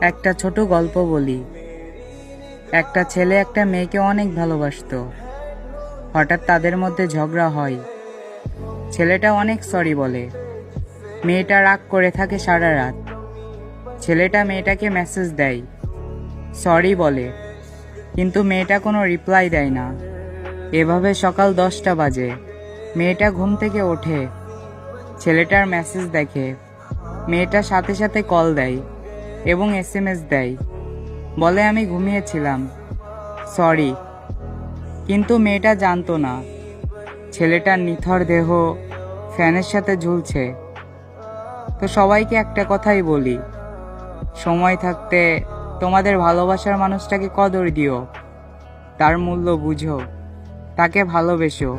একটা ছোট গল্প বলি। একটা ছেলে একটা মেয়েকে অনেক ভালোবাসতো। হঠাৎ তাদের মধ্যে ঝগড়া হয়। ছেলেটা অনেক সরি বলে। মেয়েটা রাগ করে থাকে সারা রাত। ছেলেটা মেয়েটাকে মেসেজ দেয়, সরি বলে, কিন্তু মেয়েটা কোনো রিপ্লাই দেয় না। এভাবে সকাল 10টা বাজে। মেয়েটা ঘুম থেকে ওঠে, ছেলেটার মেসেজ দেখে। মেয়েটা সাথে সাথে কল দেয় এবং SMS দেয়, বলে আমি ঘুমিয়েছিলাম, সরি। কিন্তু মেয়েটা জানতো না ছেলেটার নিথর দেহ ফ্যানের সাথে ঝুলছে। তো সবাইকে একটা কথাই বলি, সময় থাকতে তোমাদের ভালোবাসার মানুষটাকে কদর দিও, তার মূল্য বুঝো, তাকে ভালোবেসো।